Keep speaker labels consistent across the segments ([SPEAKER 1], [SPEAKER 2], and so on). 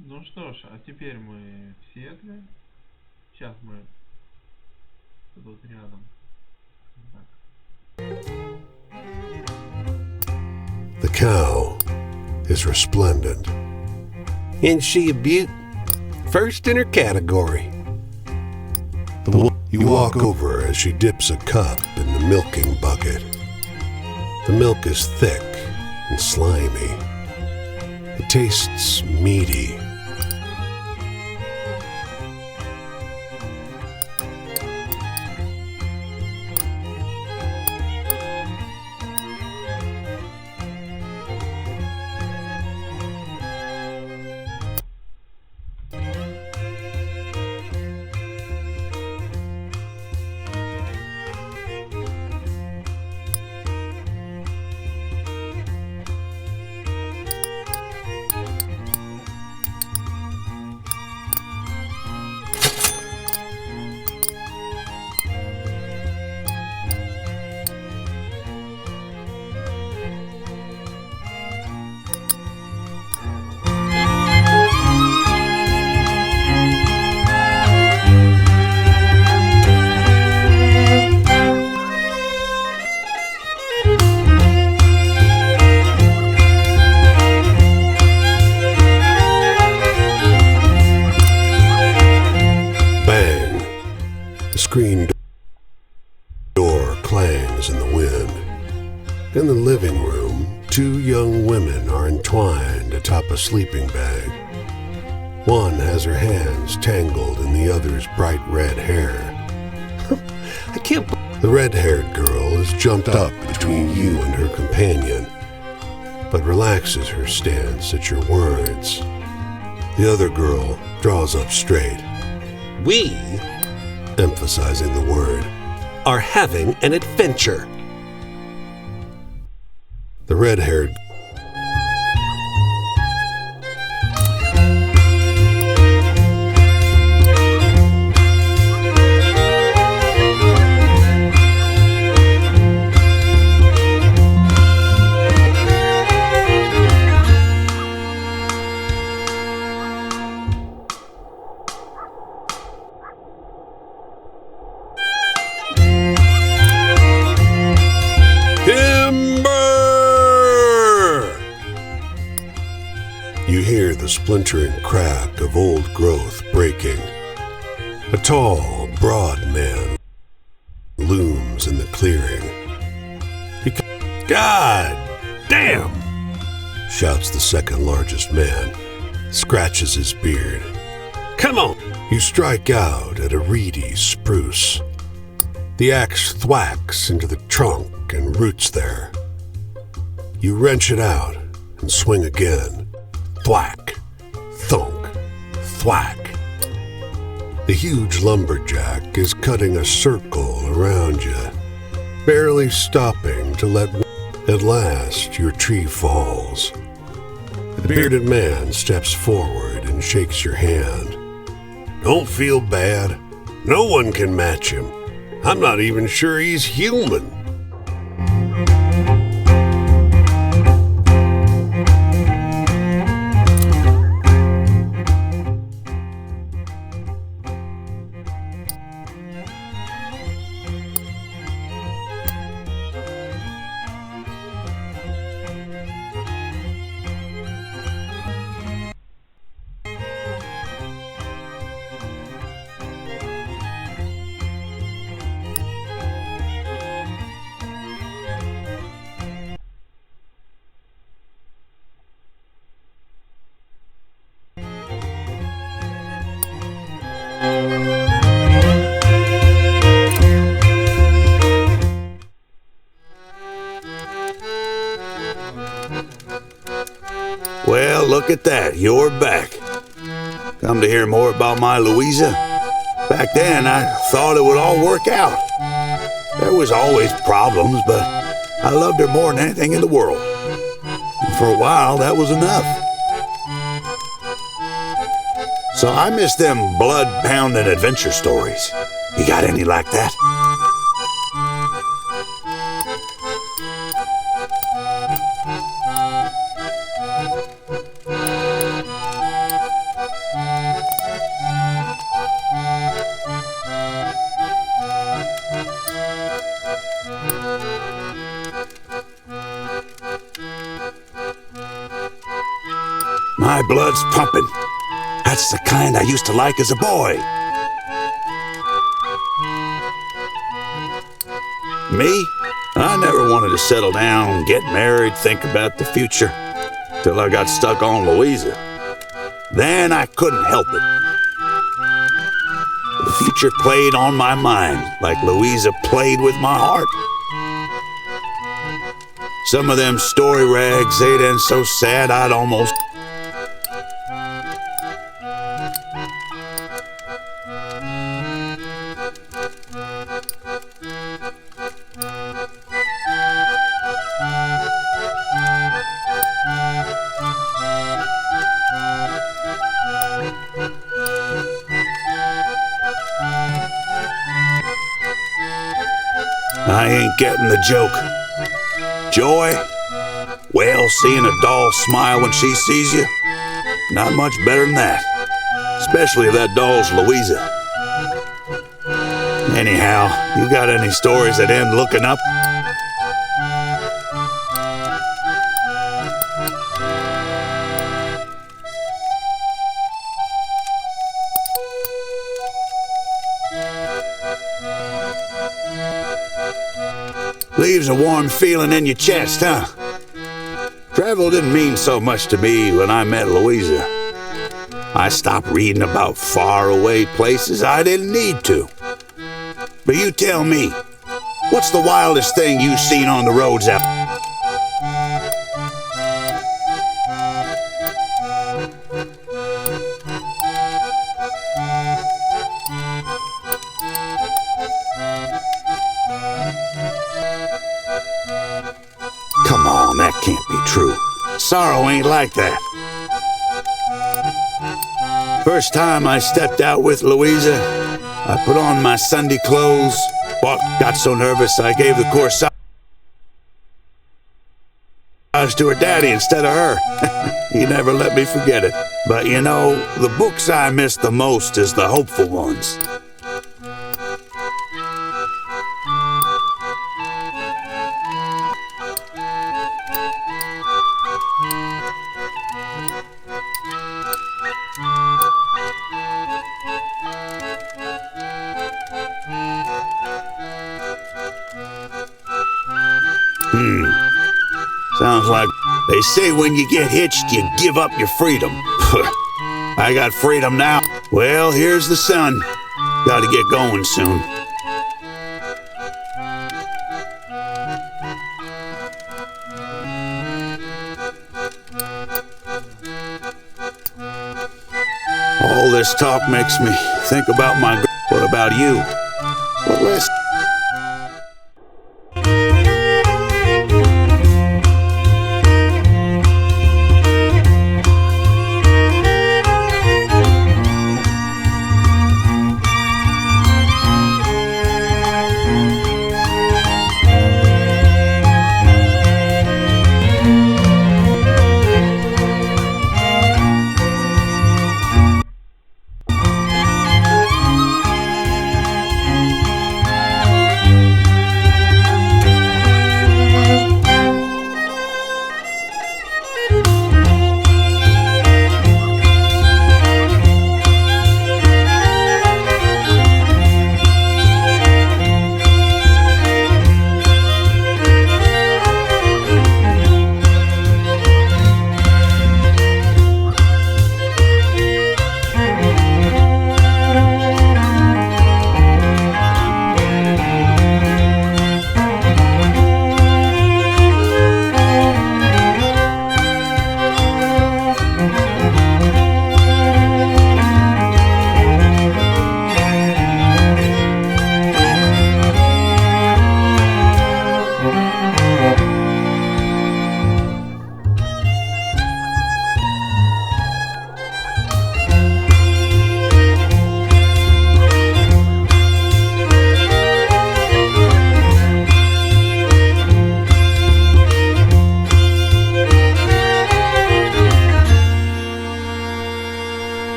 [SPEAKER 1] Ну что ж, а теперь мы в Сиэтле. Сейчас мы тут рядом. Так.
[SPEAKER 2] The cow is resplendent. Ain't she a beaut? First in her category. You walk over as she dips a cup in the milking bucket. The milk is thick and slimy. It tastes meaty. Screen door clangs in the wind. In the living room, two young women are entwined atop a sleeping bag. One has her hands tangled in the other's bright red hair. I can't. The red-haired girl has jumped up between you and her companion, but relaxes her stance at your words. The other girl draws up straight. We, emphasizing the word, are having an adventure. The red-haired You hear the splintering crack of old growth breaking. A tall, broad man looms in the clearing. God damn! Shouts the second largest man, scratches his beard. Come on! You strike out at a reedy spruce. The axe thwacks into the trunk and roots there. You wrench it out and swing again. Thwack, thunk, thwack. The huge lumberjack is cutting a circle around you, barely stopping to let. At last, your tree falls. The bearded man steps forward and shakes your hand. Don't feel bad. No one can match him. I'm not even sure he's human.
[SPEAKER 3] Well, look at that. You're back. Come to hear more about my Louisa? Back then, I thought it would all work out. There was always problems, but I loved her more than anything in the world. And for a while, that was enough. So I miss them blood-pounding adventure stories. You got any like that? My blood's pumping. That's the kind I used to like as a boy. Me? I never wanted to settle down, get married, think about the future, till I got stuck on Louisa. Then I couldn't help it. The future played on my mind like Louisa played with my heart. Some of them story rags, they'd end so sad I'd almost... I ain't getting the joke. Joy? Well, seeing a doll smile when she sees you, not much better than that. Especially if that doll's Louisa. Anyhow, you got any stories that end looking up? Leaves a warm feeling in your chest, huh? Travel didn't mean so much to me when I met Louisa. I stopped reading about faraway places I didn't need to. But you tell me, what's the wildest thing you've seen on the roads out? Come on, that can't be true. Sorrow ain't like that. First time I stepped out with Louisa, I put on my Sunday clothes, got so nervous I gave the corsage to her daddy instead of her. He never let me forget it. But you know, the books I miss the most is the hopeful ones. Sounds like they say when you get hitched, you give up your freedom. I got freedom now. Well, here's the sun. Gotta get going soon. All this talk makes me think about my... What about you? What list?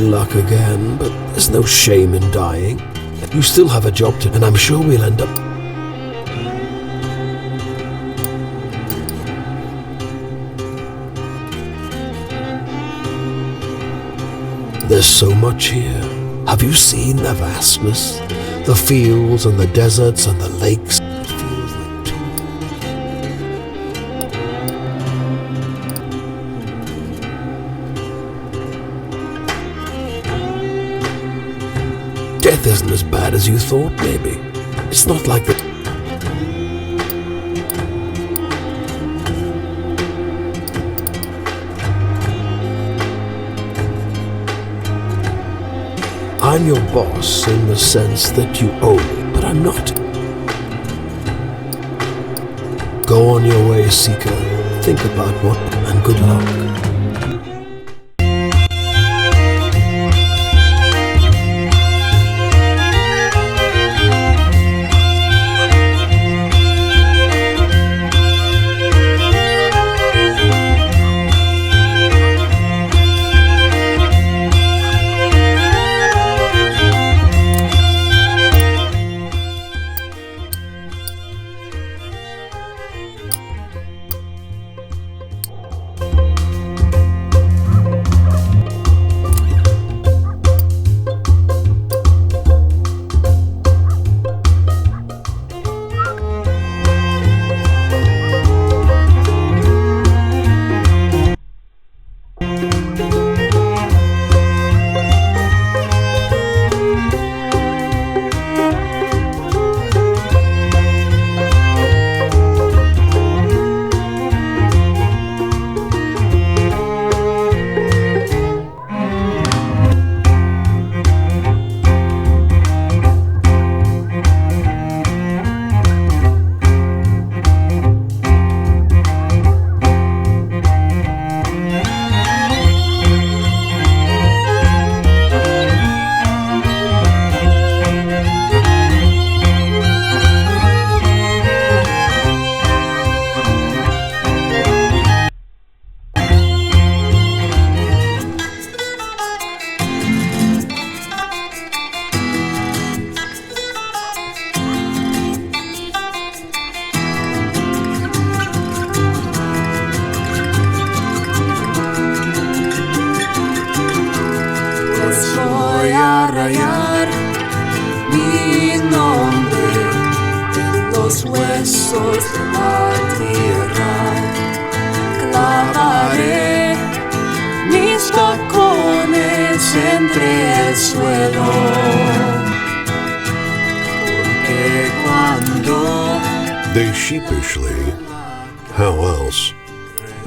[SPEAKER 4] luck again, but there's no shame in dying. You still have a job to do, and I'm sure we'll end up... There's so much here. Have you seen the vastness? The fields and the deserts and the lakes? It feels like two. Death isn't as bad as you thought, maybe. It's not like the... I'm your boss in the sense that you owe me, but I'm not. Go on your way, Seeker. Think about what, and good luck.
[SPEAKER 5] Mi nombre en los huesos de la tierra, clavaré mis tacones entre el suelo, porque cuando
[SPEAKER 2] They sheepishly, how else,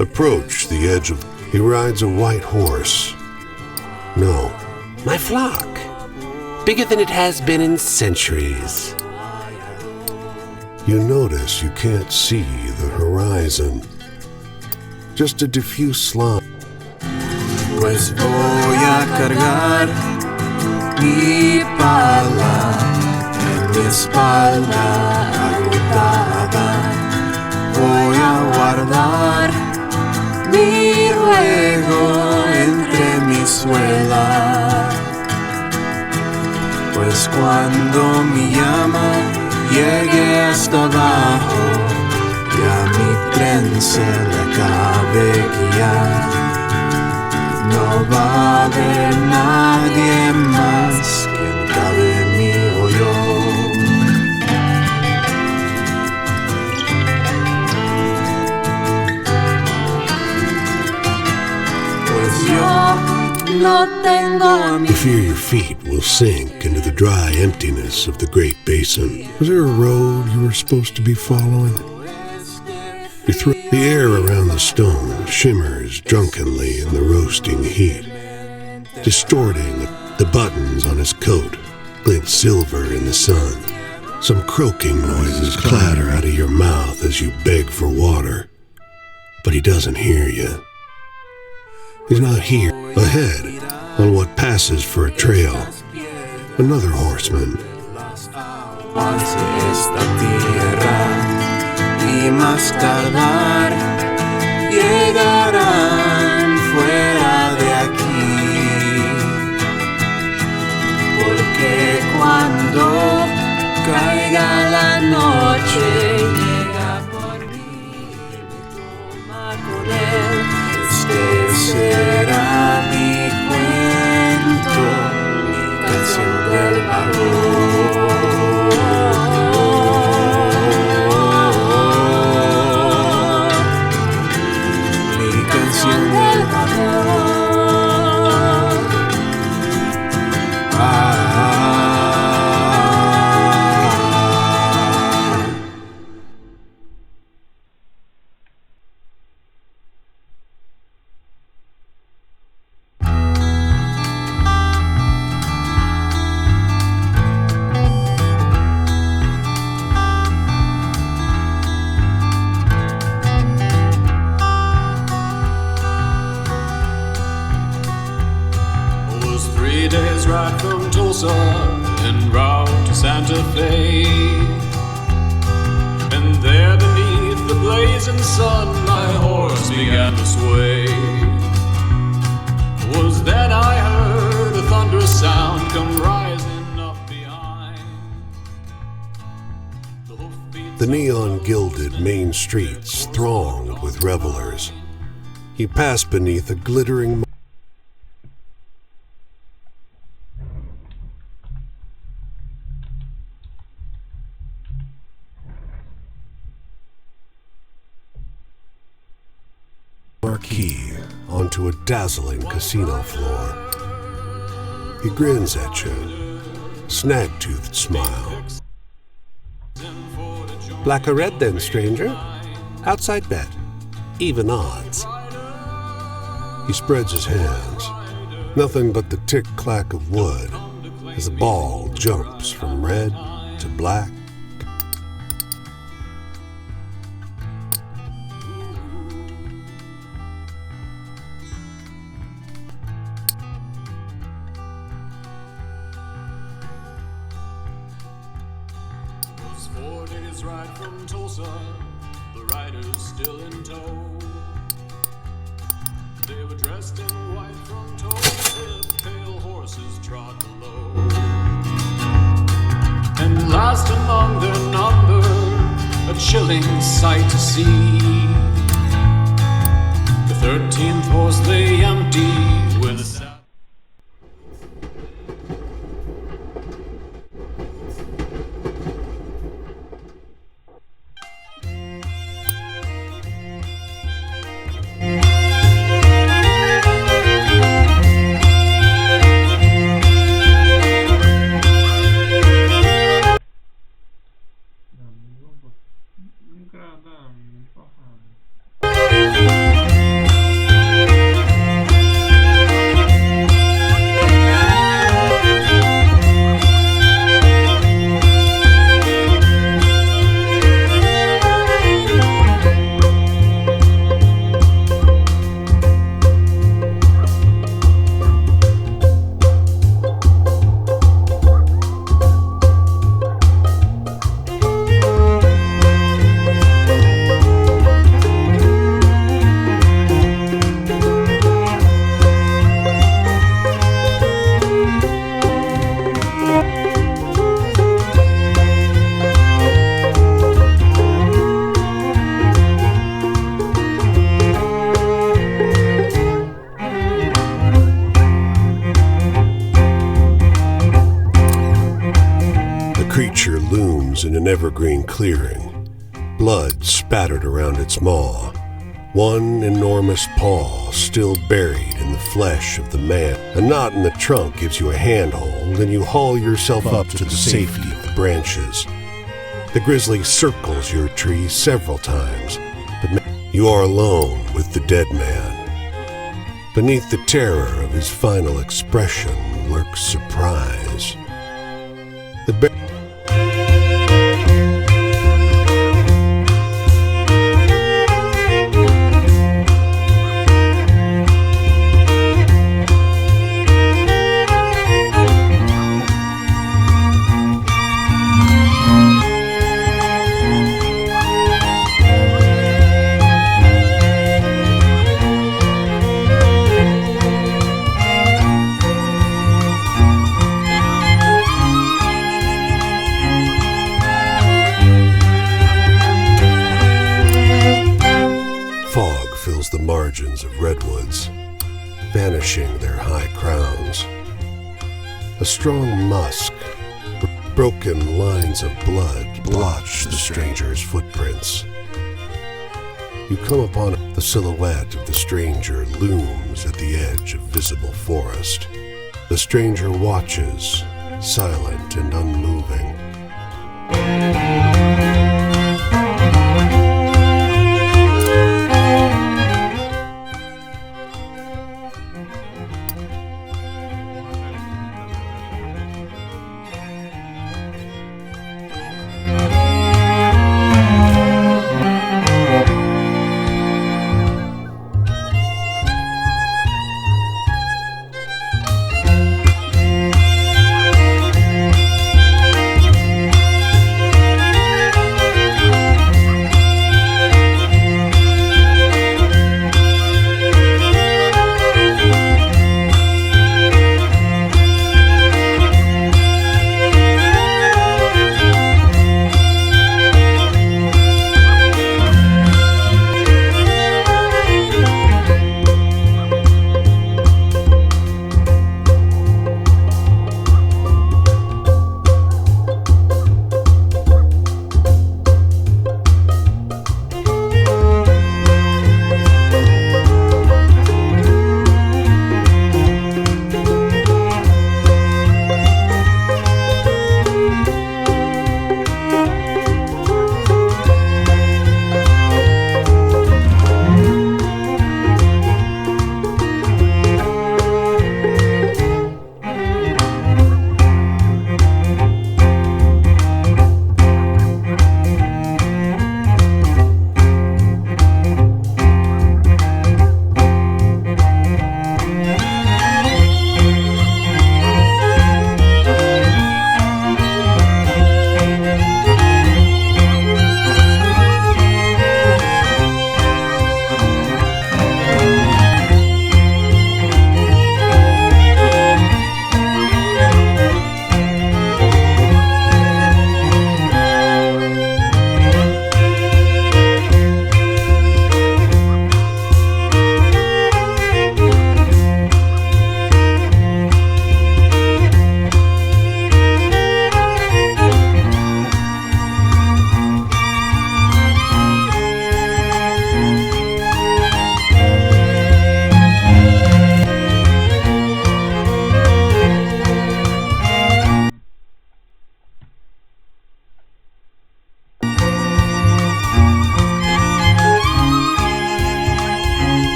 [SPEAKER 2] approach the edge of... He rides a white horse. No.
[SPEAKER 6] My flock. Bigger than it has been in centuries.
[SPEAKER 2] You notice you can't see the horizon. Just a diffuse line.
[SPEAKER 5] pues voy a cargar mi pala en mi espalda agotada. Voy a guardar mi juego entre mis suelas, pues cuando mi llama llegue hasta abajo y a mi tren se le acabe guiar, no va a haber nadie más que cabe mi hoyo. Pues yo no tengo a mi...
[SPEAKER 2] You fear your feet will sink into the dry emptiness of the Great Basin. Was there a road you were supposed to be following? The air around the stone shimmers drunkenly in the roasting heat, distorting the buttons on his coat, glint silver in the sun. Some croaking noises clatter out of your mouth as you beg for water, but he doesn't hear you. He's not here. Ahead, on what passes for a trail, another horseman.
[SPEAKER 5] Y más tardar llegarán fuera de aquí. Tulsa en route to Santa Fe. And there beneath the blazing sun my horse began to sway. Was then I heard a thunderous sound come rising up behind.
[SPEAKER 2] The neon-gilded main streets thronged with revelers. He passed beneath a glittering marquee onto a dazzling casino floor. He grins at you, snag-toothed smile.
[SPEAKER 6] Black or red then, stranger? Outside bet. Even odds.
[SPEAKER 2] He spreads his hands. Nothing but the tick-clack of wood as the ball jumps from red to black.
[SPEAKER 5] It was 4 days ride from Tulsa, the riders still in tow. They were dressed in white from toe to tip, pale horses trod below. And last among their number, a chilling sight to see. The 13th horse lay empty with a sound.
[SPEAKER 2] Creature looms in an evergreen clearing, blood spattered around its maw, one enormous paw still buried in the flesh of the man. A knot in the trunk gives you a handhold, and you haul yourself up to the safety of the branches. The grizzly circles your tree several times, but you are alone with the dead man. Beneath the terror of his final expression lurks surprise. The fog fills the margins of redwoods, vanishing their high crowns. A strong musk, broken lines of blood blotch the stranger's footprints. You come upon the silhouette of the stranger looms at the edge of visible forest. The stranger watches, silent and unmoving.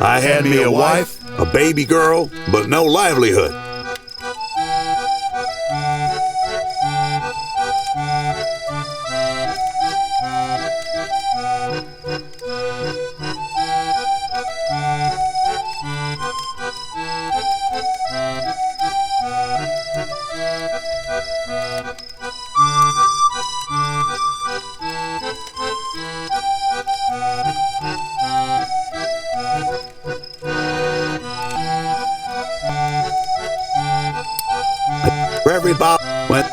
[SPEAKER 3] I had me a wife, a baby girl, but no livelihood. Everybody went,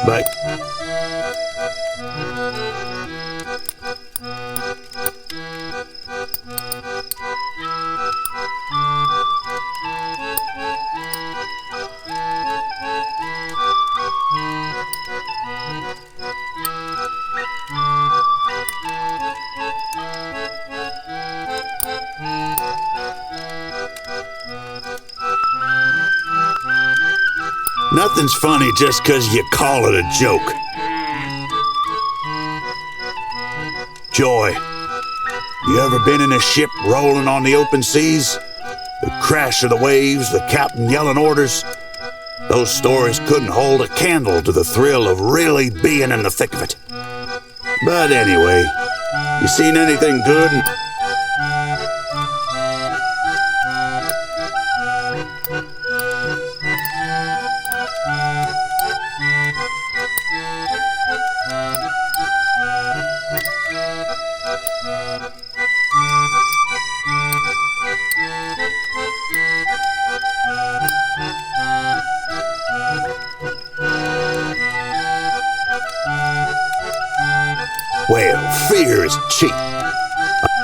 [SPEAKER 3] but nothing's funny just 'cause you call it a joke. Joy, you ever been in a ship rolling on the open seas? The crash of the waves, the captain yelling orders? Those stories couldn't hold a candle to the thrill of really being in the thick of it. But anyway, you seen anything good? Well, fear is cheap.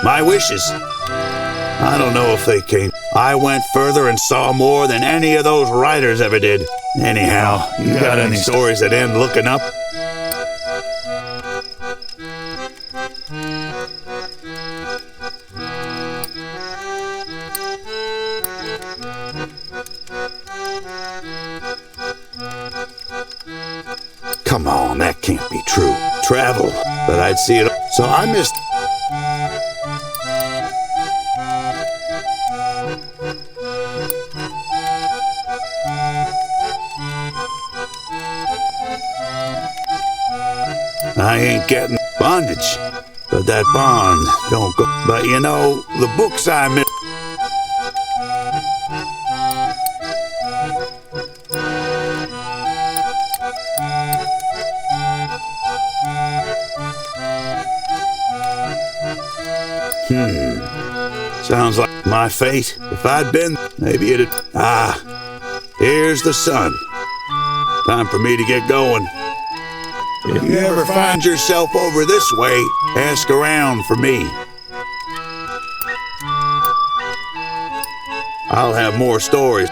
[SPEAKER 3] My wishes, I don't know if they came. I went further and saw more than any of those writers ever did. Anyhow, you got any stories that end looking up? Come on, that can't be true. Travel, but I'd see it. So I missed. I ain't getting bondage, but that bond don't go. But you know, the books I missed. Sounds like my fate. If I'd been, maybe it'd... Ah, here's the sun. Time for me to get going. If you ever find yourself over this way, ask around for me. I'll have more stories.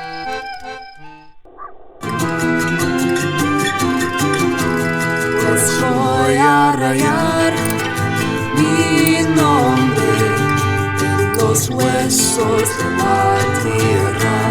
[SPEAKER 5] Pues voy a rayar mi nombre en los huesos de la tierra.